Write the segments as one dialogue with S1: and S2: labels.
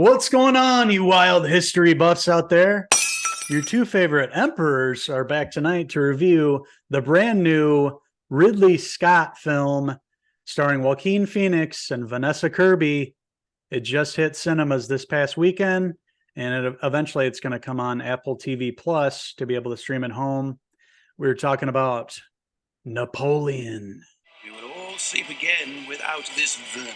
S1: What's going on, you wild history buffs out there? Your two favorite emperors are back tonight to review the brand new Ridley Scott film starring Joaquin Phoenix and Vanessa Kirby. It just hit cinemas this past weekend, and eventually it's going to come on Apple TV Plus to be able to stream at home. We're talking about Napoleon.
S2: We would all sleep again without this vermin.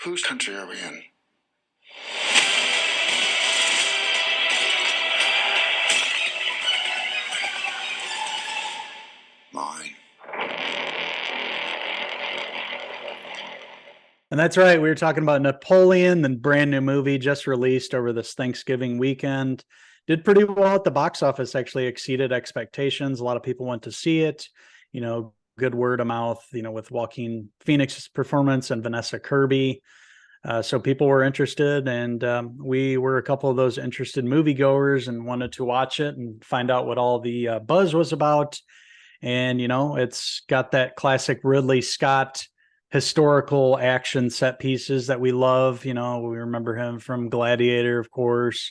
S3: Whose country are we in? Mine.
S1: And that's right. We were talking about Napoleon, the brand new movie just released over this Thanksgiving weekend. Did pretty well at the box office, actually exceeded expectations. A lot of people went to see it, good word of mouth, with Joaquin Phoenix's performance and Vanessa Kirby. So people were interested, and we were a couple of those interested moviegoers and wanted to watch it and find out what all the buzz was about. And, it's got that classic Ridley Scott historical action set pieces that we love. We remember him from Gladiator, of course.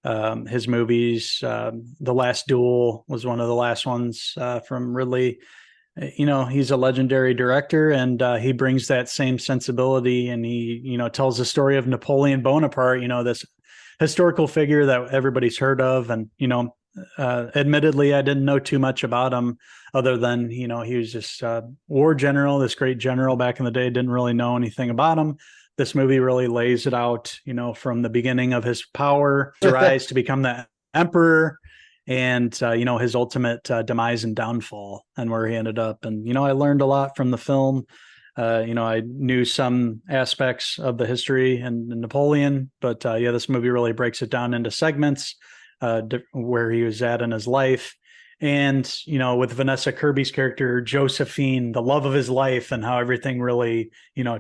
S1: His movies, The Last Duel was one of the last ones from Ridley. He's a legendary director, and he brings that same sensibility, and he, tells the story of Napoleon Bonaparte, this historical figure that everybody's heard of. And, admittedly, I didn't know too much about him other than, he was just a war general, this great general back in the day. Didn't really know anything about him. This movie really lays it out, from the beginning of his power, his rise to become the emperor, and his ultimate demise and downfall, and where he ended up. And I learned a lot from the film. I knew some aspects of the history and Napoleon, but this movie really breaks it down into segments, where he was at in his life. And with Vanessa Kirby's character Josephine, the love of his life, and how everything really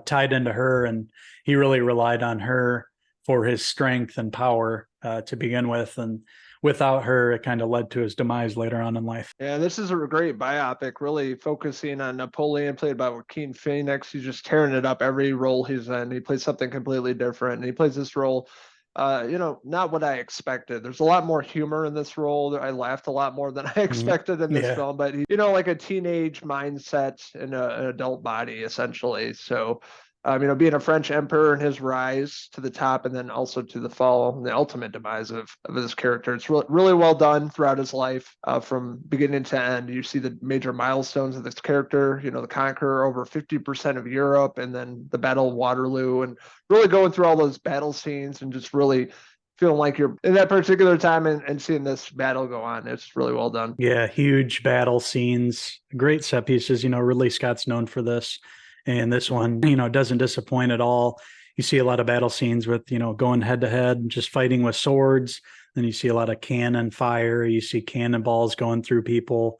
S1: tied into her, and he really relied on her for his strength and power to begin with. And without her, it kind of led to his demise later on in life.
S4: Yeah, this is a great biopic, really focusing on Napoleon, played by Joaquin Phoenix. He's just tearing it up every role he's in. He plays something completely different, and he plays this role, not what I expected. There's a lot more humor in this role. I laughed a lot more than I expected in this film, but like a teenage mindset in an adult body, essentially. So, being a French emperor and his rise to the top, and then also to the fall and the ultimate demise of his character. It's really well done throughout his life, from beginning to end. You see the major milestones of this character, the conqueror over 50% of Europe, and then the Battle of Waterloo, and really going through all those battle scenes and just really feeling like you're in that particular time and seeing this battle go on. It's really well done.
S1: Yeah, huge battle scenes, great set pieces. Ridley Scott's known for this. And this one, doesn't disappoint at all. You see a lot of battle scenes with, going head to head, just fighting with swords. Then you see a lot of cannon fire. You see cannonballs going through people,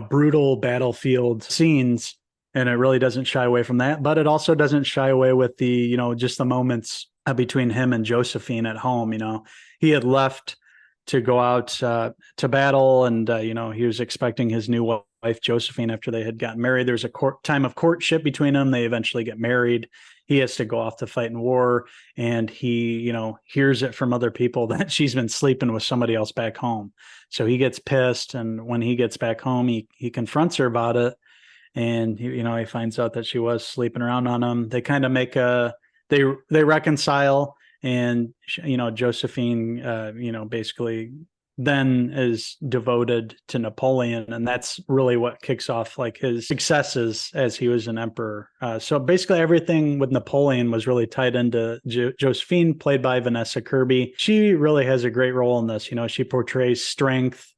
S1: brutal battlefield scenes. And it really doesn't shy away from that. But it also doesn't shy away with the, just the moments between him and Josephine at home. He had left to go out to battle, and he was expecting his new wife Josephine after they had gotten married. There's a time of courtship between them. They eventually get married. He has to go off to fight in war, and he hears it from other people that she's been sleeping with somebody else back home. So he gets pissed, and when he gets back home, he confronts her about it, and he finds out that she was sleeping around on him. They kind of make they reconcile. And, Josephine, basically then is devoted to Napoleon. And that's really what kicks off like his successes as he was an emperor. So basically everything with Napoleon was really tied into Josephine, played by Vanessa Kirby. She really has a great role in this. She portrays strength.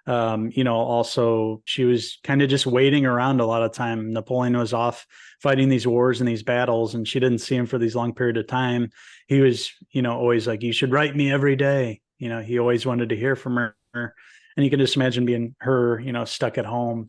S1: Also she was kind of just waiting around a lot of time. Napoleon was off fighting these wars and these battles, and she didn't see him for these long period of time. He was, always like, you should write me every day. He always wanted to hear from her, and you can just imagine being her, stuck at home.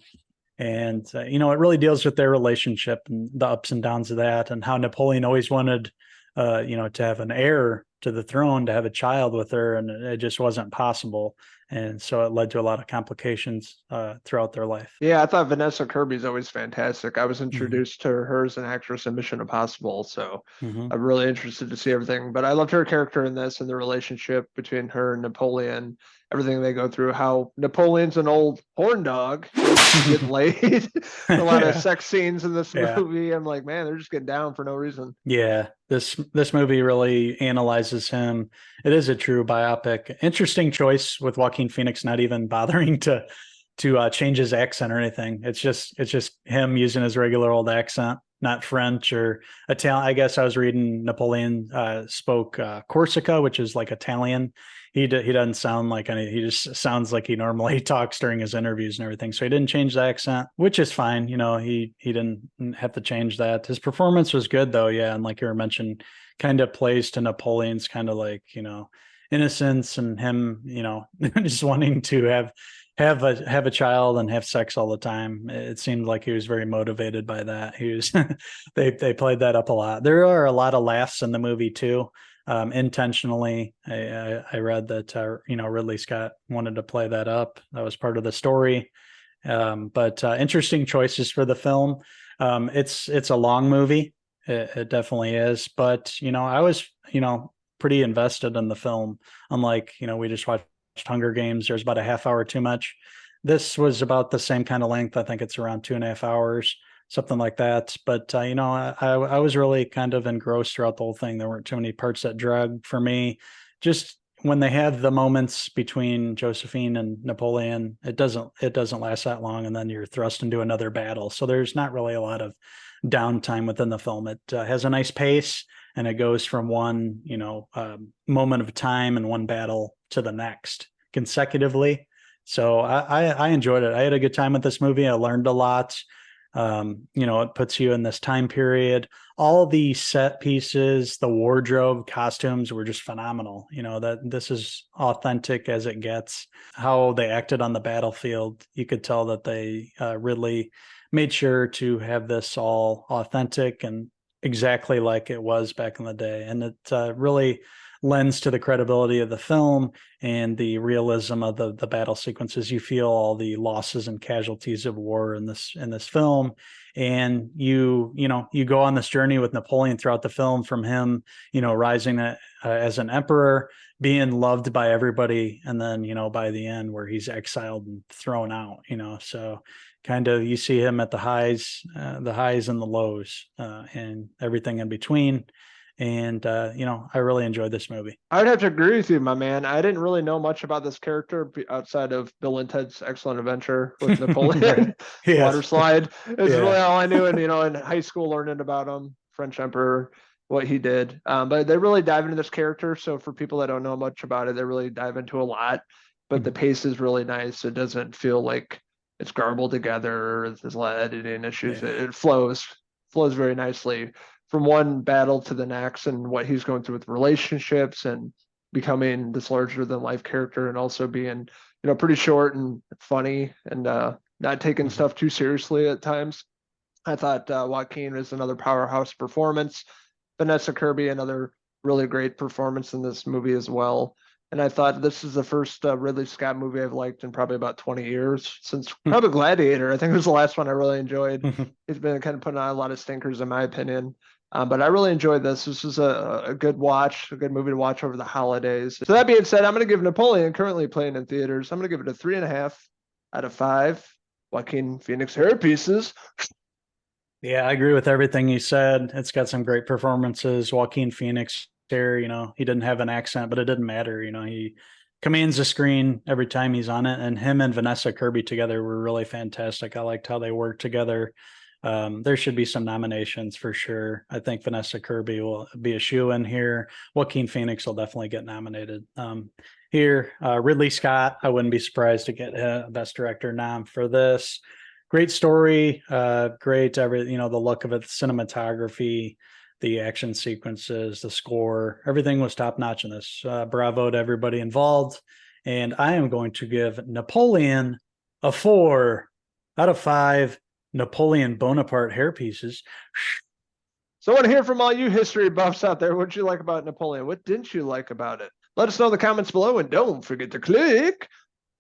S1: And, it really deals with their relationship and the ups and downs of that, and how Napoleon always wanted, to have an heir to the throne to have a child with her, and it just wasn't possible. And so it led to a lot of complications throughout their life.
S4: Yeah, I thought Vanessa Kirby's always fantastic. I was
S1: Mm-hmm.
S4: introduced to her as an actress in Mission Impossible, so
S1: Mm-hmm.
S4: I'm really interested to see everything. But I loved her character in this and the relationship between her and Napoleon, everything they go through, how Napoleon's an old horn dog, getting laid, a lot of sex scenes in this movie. I'm like, man, they're just getting down for no reason.
S1: Yeah, this movie really analyzes him. It is a true biopic. Interesting choice with Joaquin Phoenix not even bothering to change his accent or anything. It's just him using his regular old accent, not French or Italian. I guess I was reading Napoleon spoke Corsica, which is like Italian. He doesn't sound like any. He just sounds like he normally talks during his interviews and everything. So he didn't change the accent, which is fine. You know, he didn't have to change that. His performance was good though, yeah. And like you were mentioned, kind of plays to Napoleon's kind of like, you know, innocence and him, you know, just wanting to have a child and have sex all the time. It seemed like he was very motivated by that. He was they played that up a lot. There are a lot of laughs in the movie too. Intentionally, I read that you know, Ridley Scott wanted to play that up. That was part of the story. But interesting choices for the film. It's a long movie. It definitely is. But you know, I was, you know, pretty invested in the film. Unlike, you know, we just watched Hunger Games. There's about a half hour too much. This was about the same kind of length. I think it's around 2.5 hours, something like that. But you know, I was really kind of engrossed throughout the whole thing. There weren't too many parts that drug for me. Just when they have the moments between Josephine and Napoleon, it doesn't last that long, and then you're thrust into another battle. So there's not really a lot of downtime within the film. It has a nice pace, and it goes from one, you know, moment of time and one battle to the next consecutively. So I enjoyed it. I had a good time with this movie. I learned a lot. You know, it puts you in this time period. All the set pieces, the wardrobe, costumes were just phenomenal. You know, that this is authentic as it gets. How they acted on the battlefield, you could tell that they Ridley made sure to have this all authentic and exactly like it was back in the day. And it really lends to the credibility of the film and the realism of the battle sequences. You feel all the losses and casualties of war in this film, and you go on this journey with Napoleon throughout the film, from him, you know, rising as an emperor, being loved by everybody, and then, you know, by the end where he's exiled and thrown out, you know. So kind of you see him at the highs and the lows, and everything in between. And you know, I really enjoyed this movie.
S4: I would have to agree with you, my man. I didn't really know much about this character outside of Bill and Ted's Excellent Adventure with Napoleon.
S1: Yes.
S4: Water slide. It's really all I knew. And, you know, in high school, learning about him, French Emperor, what he did. But they really dive into this character. So for people that don't know much about it, they really dive into a lot. But the pace is really nice. It doesn't feel like it's garbled together. There's a lot of editing issues.
S1: Yeah.
S4: It flows very nicely from one battle to the next, and what he's going through with relationships and becoming this larger than life character, and also being, you know, pretty short and funny and not taking stuff too seriously at times. I thought Joaquin was another powerhouse performance. Vanessa Kirby, another really great performance in this movie as well. And I thought this is the first Ridley Scott movie I've liked in probably about 20 years, since probably Gladiator. I think it was the last one I really enjoyed. He's been kind of putting on a lot of stinkers, in my opinion. But I really enjoyed this. This was a good watch, a good movie to watch over the holidays. So that being said, I'm going to give Napoleon, currently playing in theaters, I'm going to give it a 3.5 out of 5 Joaquin Phoenix hair pieces.
S1: Yeah, I agree with everything you said. It's got some great performances. Joaquin Phoenix there, you know, he didn't have an accent, but it didn't matter. You know, he commands the screen every time he's on it. And him and Vanessa Kirby together were really fantastic. I liked how they worked together. There should be some nominations for sure. I think Vanessa Kirby will be a shoo-in here. Joaquin Phoenix will definitely get nominated. Here, Ridley Scott, I wouldn't be surprised to get a Best Director nom for this. Great story, great you know, the look of it, the cinematography, the action sequences, the score, everything was top notch in this. Bravo to everybody involved. And I am going to give Napoleon a 4 out of 5 Napoleon Bonaparte hair pieces.
S4: So I want to hear from all you history buffs out there. What did you like about Napoleon? What didn't you like about it? Let us know in the comments below, and don't forget to click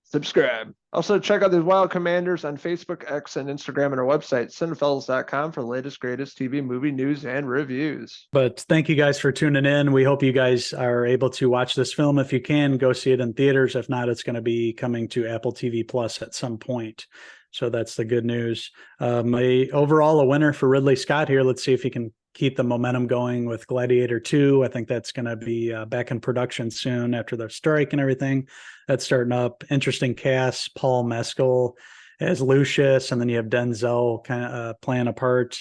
S4: subscribe. Also, check out these Wild Commanders on Facebook, X, and Instagram, and our website, cinephellas.com, for the latest, greatest TV, movie news, and reviews.
S1: But thank you guys for tuning in. We hope you guys are able to watch this film. If you can, go see it in theaters. If not, it's going to be coming to Apple TV Plus at some point. So that's the good news. Overall, a winner for Ridley Scott here. Let's see if he can keep the momentum going with Gladiator 2. I think that's going to be back in production soon after the strike and everything. That's starting up. Interesting cast. Paul Mescal as Lucius, and then you have Denzel kind of playing a part.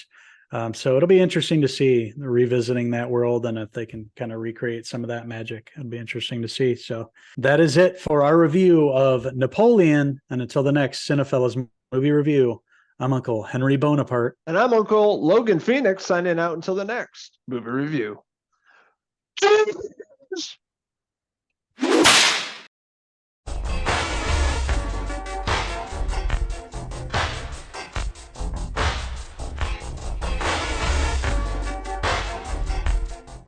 S1: So it'll be interesting to see revisiting that world, and if they can kind of recreate some of that magic, it'll be interesting to see. So that is it for our review of Napoleon. And until the next Cinephellas movie review, I'm Uncle Henry Bonaparte.
S4: And I'm Uncle Logan Phoenix, signing out until the next movie review. Cheers!